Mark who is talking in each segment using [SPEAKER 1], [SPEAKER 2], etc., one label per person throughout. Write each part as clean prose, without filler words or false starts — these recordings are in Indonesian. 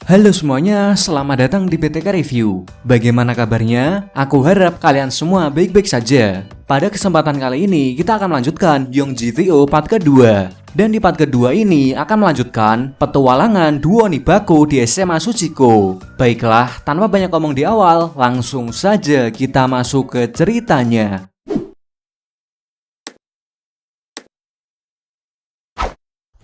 [SPEAKER 1] Halo semuanya, selamat datang di BTK Review. Bagaimana kabarnya? Aku harap kalian semua baik-baik saja. Pada kesempatan kali ini, kita akan melanjutkan Young GTO part kedua. Dan di part kedua ini akan melanjutkan petualangan duo Onibaku di SMA Tsuchiko. Baiklah, tanpa banyak ngomong di awal, langsung saja kita masuk ke ceritanya.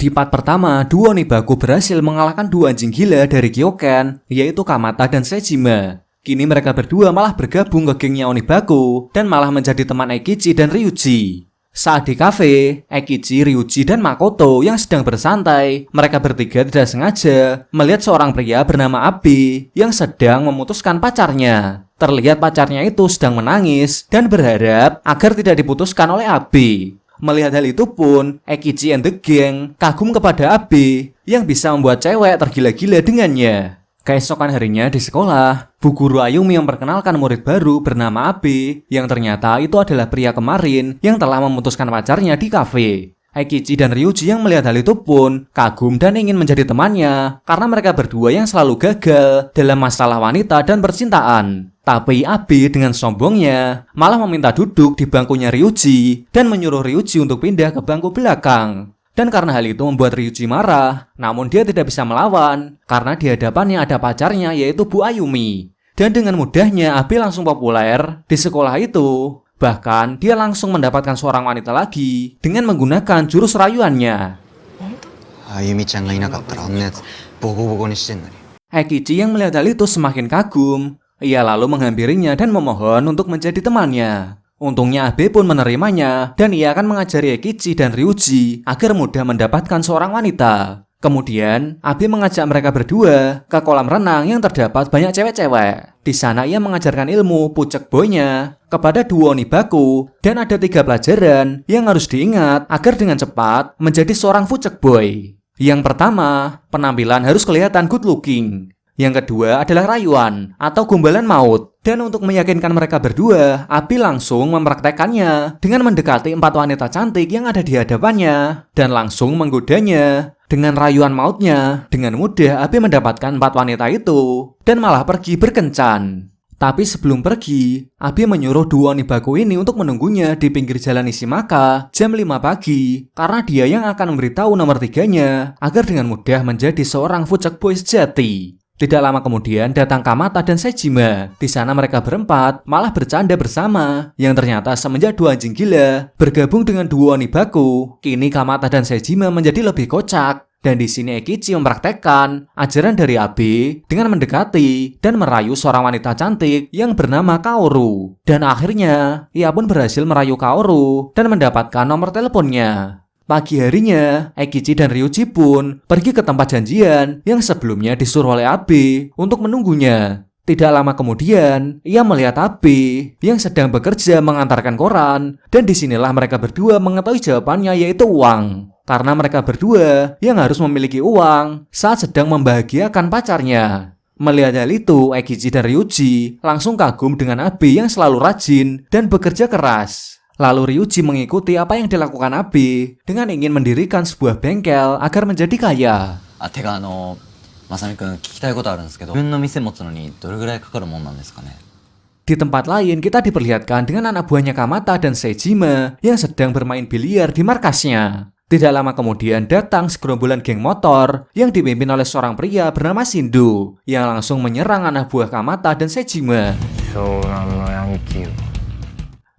[SPEAKER 1] Di part pertama, duo Onibaku berhasil mengalahkan dua anjing gila dari Kyoken, yaitu Kamata dan Sejima. Kini mereka berdua malah bergabung ke gengnya Onibaku dan malah menjadi teman Eikichi dan Ryuji. Saat di kafe, Eikichi, Ryuji, dan Makoto yang sedang bersantai, mereka bertiga tidak sengaja melihat seorang pria bernama Abe yang sedang memutuskan pacarnya. Terlihat pacarnya itu sedang menangis dan berharap agar tidak diputuskan oleh Abe. Melihat hal itu pun, Eikichi and the gang kagum kepada Abe yang bisa membuat cewek tergila-gila dengannya. Keesokan harinya di sekolah, Bu Guru Ayumi memperkenalkan murid baru bernama Abe yang ternyata itu adalah pria kemarin yang telah memutuskan pacarnya di kafe. Eikichi dan Ryuji yang melihat hal itu pun kagum dan ingin menjadi temannya karena mereka berdua yang selalu gagal dalam masalah wanita dan percintaan. Tapi Abe dengan sombongnya malah meminta duduk di bangkunya Ryuji dan menyuruh Ryuji untuk pindah ke bangku belakang. Dan karena hal itu membuat Ryuji marah, namun dia tidak bisa melawan karena di hadapannya ada pacarnya yaitu Bu Ayumi. Dan dengan mudahnya Abe langsung populer di sekolah itu. Bahkan dia langsung mendapatkan seorang wanita lagi dengan menggunakan jurus rayuannya.
[SPEAKER 2] Ayumi-chan ga inakatta ra anna yatsu bogo-bogo ni shitten no ni.
[SPEAKER 1] Eikichi yang melihat hal itu semakin kagum. Ia lalu menghampirinya dan memohon untuk menjadi temannya. Untungnya Abe pun menerimanya dan ia akan mengajari Eikichi dan Ryuji agar mudah mendapatkan seorang wanita. Kemudian Abe mengajak mereka berdua ke kolam renang yang terdapat banyak cewek-cewek. Di sana ia mengajarkan ilmu pucek boy-nya kepada duo Onibaku dan ada 3 pelajaran yang harus diingat agar dengan cepat menjadi seorang pucek boy. Yang pertama, penampilan harus kelihatan good looking. Yang kedua adalah rayuan atau gombalan maut. Dan untuk meyakinkan mereka berdua, Abe langsung mempraktekannya dengan mendekati 4 wanita cantik yang ada di hadapannya dan langsung menggodanya. Dengan rayuan mautnya, dengan mudah Abe mendapatkan 4 wanita itu dan malah pergi berkencan. Tapi sebelum pergi, Abe menyuruh duo Onibaku ini untuk menunggunya di pinggir jalan Ishimaka jam 5 pagi karena dia yang akan memberitahu nomor 3-nya agar dengan mudah menjadi seorang fucek boy sejati. Tidak lama kemudian datang Kamata dan Sejima. Di sana mereka berempat malah bercanda bersama. Yang ternyata semenjak 2 anjing gila bergabung dengan duo Onibaku, kini Kamata dan Sejima menjadi lebih kocak. Dan di sini Eikichi mempraktekkan ajaran dari Abe dengan mendekati dan merayu seorang wanita cantik yang bernama Kaoru. Dan akhirnya ia pun berhasil merayu Kaoru dan mendapatkan nomor teleponnya. Pagi harinya, Eikichi dan Ryuji pun pergi ke tempat janjian yang sebelumnya disuruh oleh Abe untuk menunggunya. Tidak lama kemudian, ia melihat Abe yang sedang bekerja mengantarkan koran dan disinilah mereka berdua mengetahui jawabannya yaitu uang. Karena mereka berdua yang harus memiliki uang saat sedang membahagiakan pacarnya. Melihat hal itu, Eikichi dan Ryuji langsung kagum dengan Abe yang selalu rajin dan bekerja keras. Lalu Ryuji mengikuti apa yang dilakukan Abe dengan ingin mendirikan sebuah bengkel agar menjadi kaya.
[SPEAKER 2] Masami-kun, kikitai koto aru desu kedo, zibun no mise motsu no ni doregurai kakaru mon nan desu ka ne?
[SPEAKER 1] Di tempat lain kita diperlihatkan dengan anak buahnya Kamata dan Sejima yang sedang bermain biliar di markasnya. Tidak lama kemudian datang segerombolan geng motor yang dipimpin oleh seorang pria bernama Shindo yang langsung menyerang anak buah Kamata dan Sejima.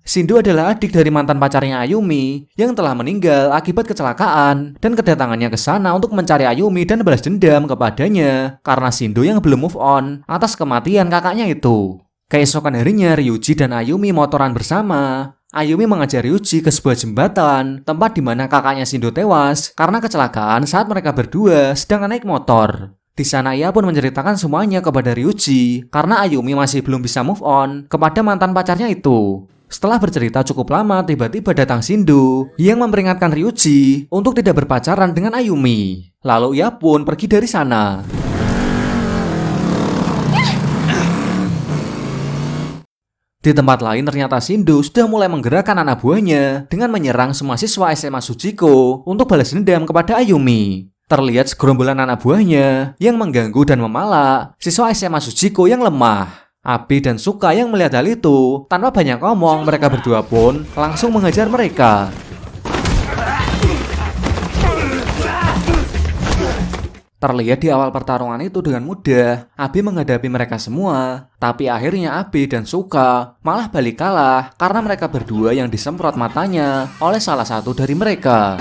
[SPEAKER 1] Shindo adalah adik dari mantan pacarnya Ayumi yang telah meninggal akibat kecelakaan dan kedatangannya ke sana untuk mencari Ayumi dan balas dendam kepadanya karena Shindo yang belum move on atas kematian kakaknya itu. Keesokan harinya Ryuji dan Ayumi motoran bersama. Ayumi mengajak Ryuji ke sebuah jembatan tempat di mana kakaknya Shindo tewas karena kecelakaan saat mereka berdua sedang naik motor. Di sana ia pun menceritakan semuanya kepada Ryuji karena Ayumi masih belum bisa move on kepada mantan pacarnya itu. Setelah bercerita cukup lama, tiba-tiba datang Shindo yang memperingatkan Ryuji untuk tidak berpacaran dengan Ayumi. Lalu ia pun pergi dari sana. Di tempat lain ternyata Shindo sudah mulai menggerakkan anak buahnya dengan menyerang semua siswa SMA Tsuchiko untuk balas dendam kepada Ayumi. Terlihat segerombolan anak buahnya yang mengganggu dan memalak siswa SMA Sujiko yang lemah. Abi dan Suka yang melihat hal itu, tanpa banyak ngomong, mereka berdua pun langsung mengejar mereka. Terlihat di awal pertarungan itu dengan mudah, Abi menghadapi mereka semua. Tapi akhirnya Abi dan Suka malah balik kalah karena mereka berdua yang disemprot matanya oleh salah satu dari mereka.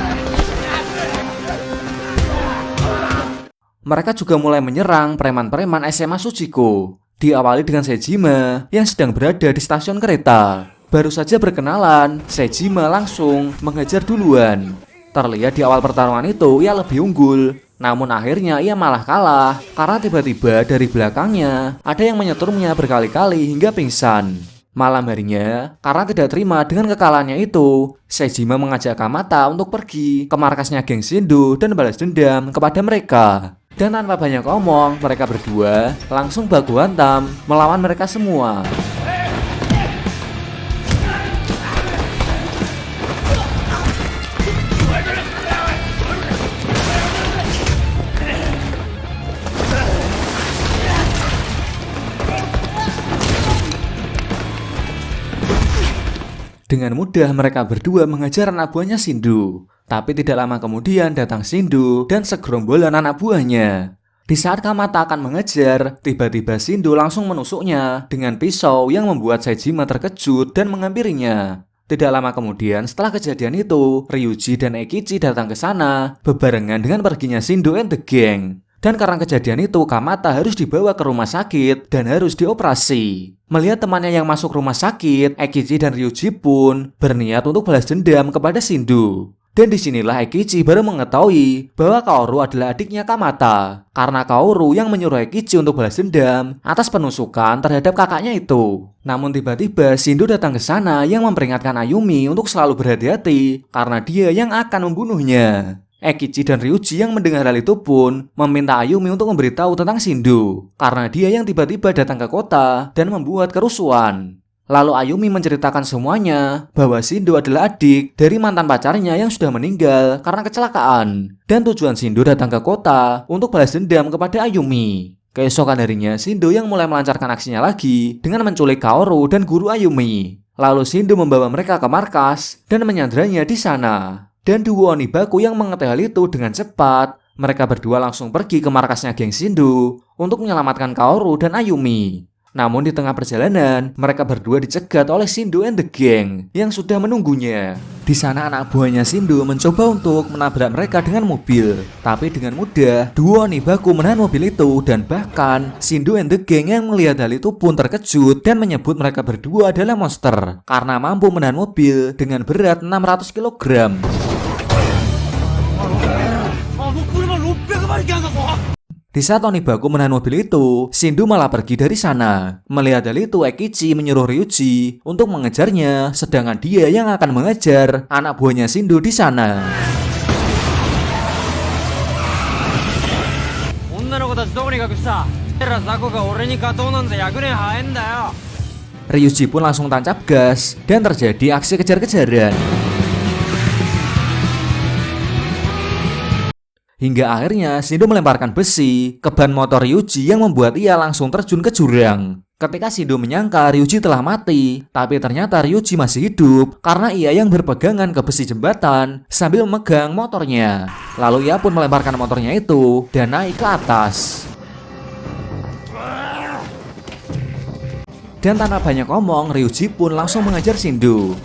[SPEAKER 1] Mereka juga mulai menyerang preman-preman SMA Sujiko. Diawali dengan Sejima yang sedang berada di stasiun kereta. Baru saja berkenalan, Sejima langsung mengejar duluan. Terlihat di awal pertarungan itu ia lebih unggul. Namun akhirnya ia malah kalah karena tiba-tiba dari belakangnya ada yang menyeturnya berkali-kali hingga pingsan. Malam harinya, karena tidak terima dengan kekalahannya itu, Sejima mengajak Kamata untuk pergi ke markasnya geng Shindo dan balas dendam kepada mereka. Dan tanpa banyak omong, mereka berdua langsung baku hantam melawan mereka semua. Dengan mudah mereka berdua mengejar anak buahnya Shindo. Tapi tidak lama kemudian datang Shindo dan segerombolan anak buahnya. Di saat Kamata akan mengejar, tiba-tiba Shindo langsung menusuknya dengan pisau yang membuat Sejima terkejut dan menghampirinya. Tidak lama kemudian setelah kejadian itu, Ryuji dan Eikichi datang ke sana bebarengan dengan perginya Shindo and the Gang. Dan karena kejadian itu, Kamata harus dibawa ke rumah sakit dan harus dioperasi. Melihat temannya yang masuk rumah sakit, Eikichi dan Ryuji pun berniat untuk balas dendam kepada Shindo. Dan disinilah Eikichi baru mengetahui bahwa Kaoru adalah adiknya Kamata. Karena Kaoru yang menyuruh Eikichi untuk balas dendam atas penusukan terhadap kakaknya itu. Namun tiba-tiba Shindo datang ke sana yang memperingatkan Ayumi untuk selalu berhati-hati karena dia yang akan membunuhnya. Eikichi dan Ryuji yang mendengar hal itu pun meminta Ayumi untuk memberitahu tentang Shindo karena dia yang tiba-tiba datang ke kota dan membuat kerusuhan. Lalu Ayumi menceritakan semuanya bahwa Shindo adalah adik dari mantan pacarnya yang sudah meninggal karena kecelakaan. Dan tujuan Shindo datang ke kota untuk balas dendam kepada Ayumi. Keesokan harinya Shindo yang mulai melancarkan aksinya lagi dengan menculik Kaoru dan guru Ayumi. Lalu Shindo membawa mereka ke markas dan menyandranya di sana. Dan duo Onibaku yang mengetahui hal itu dengan cepat, mereka berdua langsung pergi ke markasnya geng Shindo untuk menyelamatkan Kaoru dan Ayumi. Namun di tengah perjalanan, mereka berdua dicegat oleh Shindo and the Gang yang sudah menunggunya. Di sana anak buahnya Shindo mencoba untuk menabrak mereka dengan mobil. Tapi dengan mudah, duo Onibaku menahan mobil itu dan bahkan Shindo and the Gang yang melihat hal itu pun terkejut dan menyebut mereka berdua adalah monster karena mampu menahan mobil dengan berat 600 kg. Di saat Onibaku menahan mobil itu, Shindo malah pergi dari sana. Melihat hal itu, Eikichi menyuruh Ryuji untuk mengejarnya, sedangkan dia yang akan mengejar anak buahnya Shindo di sana. Ryuji pun langsung tancap gas dan terjadi aksi kejar-kejaran. Hingga akhirnya Shindo melemparkan besi ke ban motor Ryuji yang membuat ia langsung terjun ke jurang. Ketika Shindo menyangka Ryuji telah mati, tapi ternyata Ryuji masih hidup karena ia yang berpegangan ke besi jembatan sambil memegang motornya. Lalu ia pun melemparkan motornya itu dan naik ke atas. Dan tanpa banyak ngomong, Ryuji pun langsung mengejar Shindo.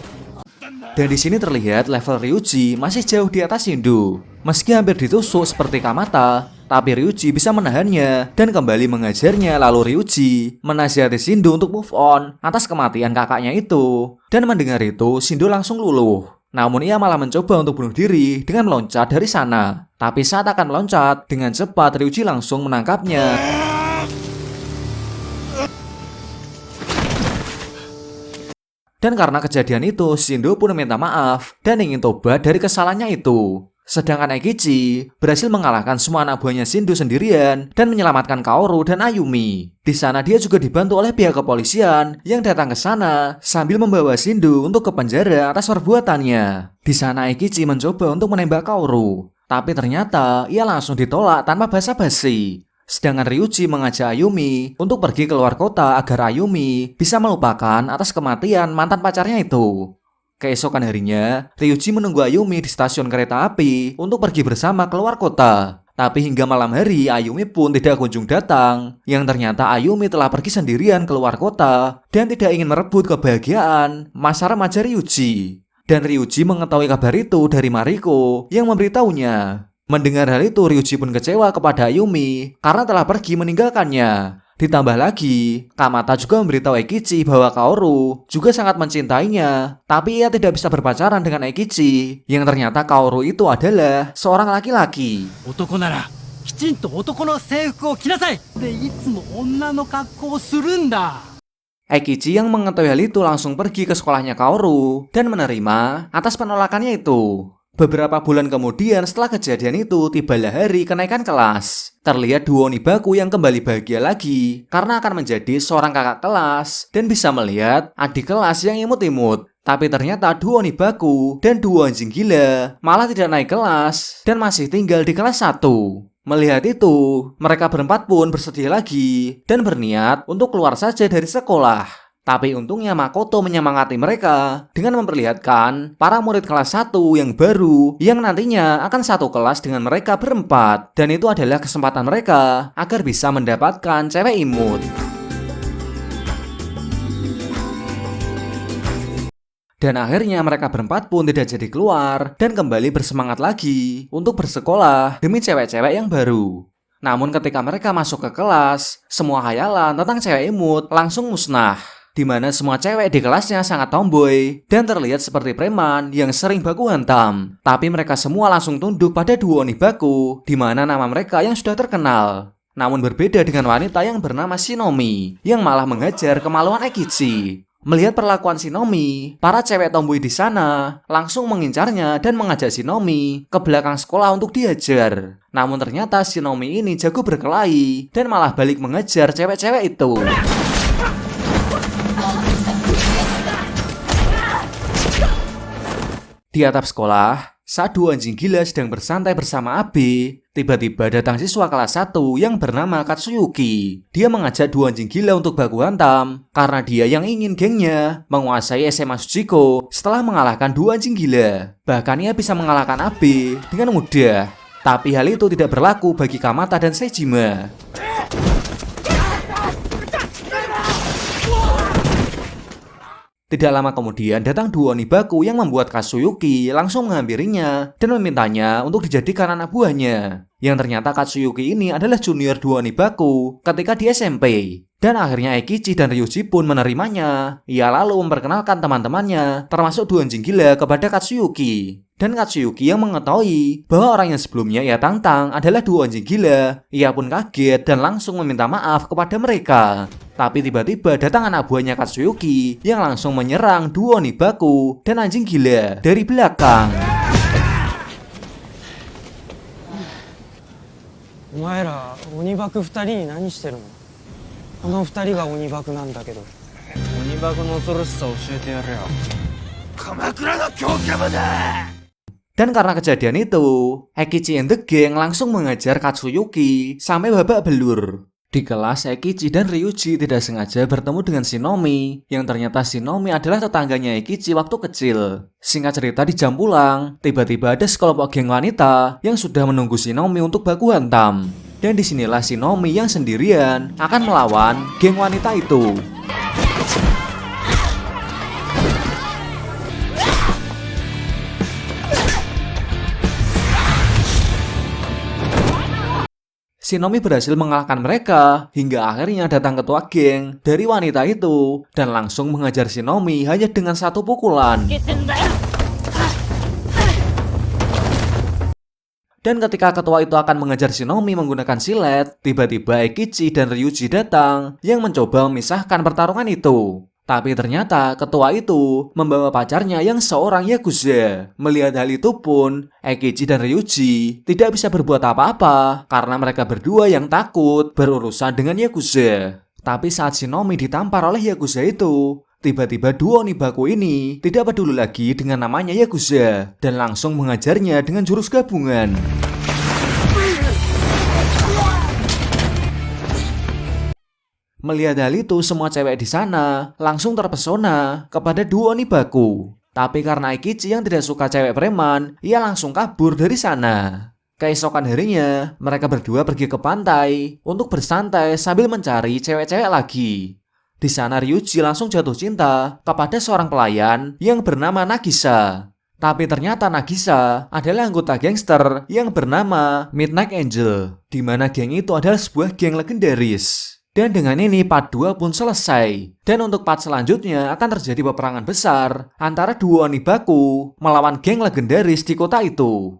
[SPEAKER 1] Dan di sini terlihat level Ryuji masih jauh di atas Shindo. Meski hampir ditusuk seperti Kamata, tapi Ryuji bisa menahannya dan kembali mengajarnya. Lalu Ryuji menasihati Shindo untuk move on atas kematian kakaknya itu. Dan mendengar itu, Shindo langsung luluh. Namun ia malah mencoba untuk bunuh diri dengan meloncat dari sana. Tapi saat akan meloncat, dengan cepat Ryuji langsung menangkapnya. Dan karena kejadian itu, Shindo pun meminta maaf dan ingin tobat dari kesalahannya itu. Sedangkan Eikichi berhasil mengalahkan semua anak buahnya Shindo sendirian dan menyelamatkan Kaoru dan Ayumi. Di sana dia juga dibantu oleh pihak kepolisian yang datang ke sana sambil membawa Shindo untuk ke penjara atas perbuatannya. Di sana Eikichi mencoba untuk menembak Kaoru. Tapi ternyata ia langsung ditolak tanpa basa-basi. Sedangkan Ryuji mengajak Ayumi untuk pergi keluar kota agar Ayumi bisa melupakan atas kematian mantan pacarnya itu. Keesokan harinya, Ryuji menunggu Ayumi di stasiun kereta api untuk pergi bersama keluar kota. Tapi hingga malam hari, Ayumi pun tidak kunjung datang. Yang ternyata Ayumi telah pergi sendirian keluar kota dan tidak ingin merebut kebahagiaan masa remaja Ryuji. Dan Ryuji mengetahui kabar itu dari Mariko yang memberitahunya. Mendengar hal itu, Ryuji pun kecewa kepada Ayumi karena telah pergi meninggalkannya. Ditambah lagi, Kamata juga memberitahu Eikichi bahwa Kaoru juga sangat mencintainya, tapi ia tidak bisa berpacaran dengan Eikichi, yang ternyata Kaoru itu adalah seorang laki-laki.
[SPEAKER 3] 男ならきちんと男の制服を着なさいでいつも女の格好をするんだ
[SPEAKER 1] Eikichi yang mengetahui hal itu langsung pergi ke sekolahnya Kaoru dan menerima atas penolakannya itu. Beberapa bulan kemudian setelah kejadian itu, tibalah hari kenaikan kelas. Terlihat duo Onibaku yang kembali bahagia lagi karena akan menjadi seorang kakak kelas dan bisa melihat adik kelas yang imut-imut. Tapi ternyata duo Onibaku dan duo anjing gila malah tidak naik kelas dan masih tinggal di kelas 1. Melihat itu, mereka berempat pun bersedih lagi dan berniat untuk keluar saja dari sekolah. Tapi untungnya Makoto menyemangati mereka dengan memperlihatkan para murid kelas 1 yang baru yang nantinya akan satu kelas dengan mereka berempat. Dan itu adalah kesempatan mereka agar bisa mendapatkan cewek imut. Dan akhirnya mereka berempat pun tidak jadi keluar dan kembali bersemangat lagi untuk bersekolah demi cewek-cewek yang baru. Namun ketika mereka masuk ke kelas, semua khayalan tentang cewek imut langsung musnah. Di mana semua cewek di kelasnya sangat tomboy dan terlihat seperti preman yang sering baku hantam. Tapi mereka semua langsung tunduk pada duo Onibaku, di mana nama mereka yang sudah terkenal. Namun berbeda dengan wanita yang bernama Shinomi, yang malah menghajar kemaluan Eikichi. Melihat perlakuan Shinomi, para cewek tomboy di sana langsung mengincarnya dan mengajak Shinomi ke belakang sekolah untuk dihajar. Namun ternyata Shinomi ini jago berkelahi dan malah balik mengejar cewek-cewek itu. Di atap sekolah, saat dua anjing gila sedang bersantai bersama Abe, tiba-tiba datang siswa kelas 1 yang bernama Katsuyuki. Dia mengajak dua anjing gila untuk baku hantam karena dia yang ingin gengnya menguasai SMA Tsuchiko setelah mengalahkan dua anjing gila. Bahkan ia bisa mengalahkan Abe dengan mudah. Tapi hal itu tidak berlaku bagi Kamata dan Sejima. Tidak lama kemudian datang duo Onibaku yang membuat Katsuyuki langsung menghampirinya dan memintanya untuk dijadikan anak buahnya. Yang ternyata Katsuyuki ini adalah junior duo Onibaku ketika di SMP. Dan akhirnya Eikichi dan Ryuji pun menerimanya. Ia lalu memperkenalkan teman-temannya termasuk dua anjing gila kepada Katsuyuki. Dan Katsuyuki yang mengetahui bahwa orang yang sebelumnya ia tantang adalah dua anjing gila. Ia pun kaget dan langsung meminta maaf kepada mereka. Tapi tiba-tiba datang anak buahnya Katsuyuki yang langsung menyerang duo Onibaku dan anjing gila dari belakang.
[SPEAKER 4] お前ら鬼バク2人に何してるの？あの2人が鬼バクなんだけど。鬼バクの恐ろしさ教えてやれよ。鎌倉の強キャブだ！
[SPEAKER 1] Dan karena kejadian itu, Eikichi and the Gang langsung mengajar Katsuyuki sampai babak belur. Di kelas, Eikichi dan Ryuji tidak sengaja bertemu dengan Shinomi, yang ternyata Shinomi adalah tetangganya Eikichi waktu kecil. Singkat cerita, di jam pulang, tiba-tiba ada sekelompok geng wanita yang sudah menunggu Shinomi untuk baku hantam. Dan disinilah Shinomi yang sendirian akan melawan geng wanita itu. Shinomi berhasil mengalahkan mereka hingga akhirnya datang ketua geng dari wanita itu dan langsung menghajar Shinomi hanya dengan satu pukulan. Dan ketika ketua itu akan mengejar Shinomi menggunakan silet, tiba-tiba Eikichi dan Ryuji datang yang mencoba memisahkan pertarungan itu. Tapi ternyata ketua itu membawa pacarnya yang seorang Yakuza. Melihat hal itu pun, Eikichi dan Ryuji tidak bisa berbuat apa-apa karena mereka berdua yang takut berurusan dengan Yakuza. Tapi saat Shinomi ditampar oleh Yakuza itu, Tiba-tiba duo Onibaku ini tidak peduli lagi dengan namanya Yakuza dan langsung mengajarnya dengan jurus gabungan. Melihat hal itu, semua cewek di sana langsung terpesona kepada duo Onibaku. Tapi karena Eikichi yang tidak suka cewek preman, ia langsung kabur dari sana. Keesokan harinya, mereka berdua pergi ke pantai untuk bersantai sambil mencari cewek-cewek lagi. Di sana Ryuji langsung jatuh cinta kepada seorang pelayan yang bernama Nagisa. Tapi ternyata Nagisa adalah anggota gangster yang bernama Midnight Angel, di mana geng itu adalah sebuah geng legendaris. Dan dengan ini part 2 pun selesai. Dan untuk part selanjutnya akan terjadi peperangan besar antara duo Onibaku melawan geng legendaris di kota itu.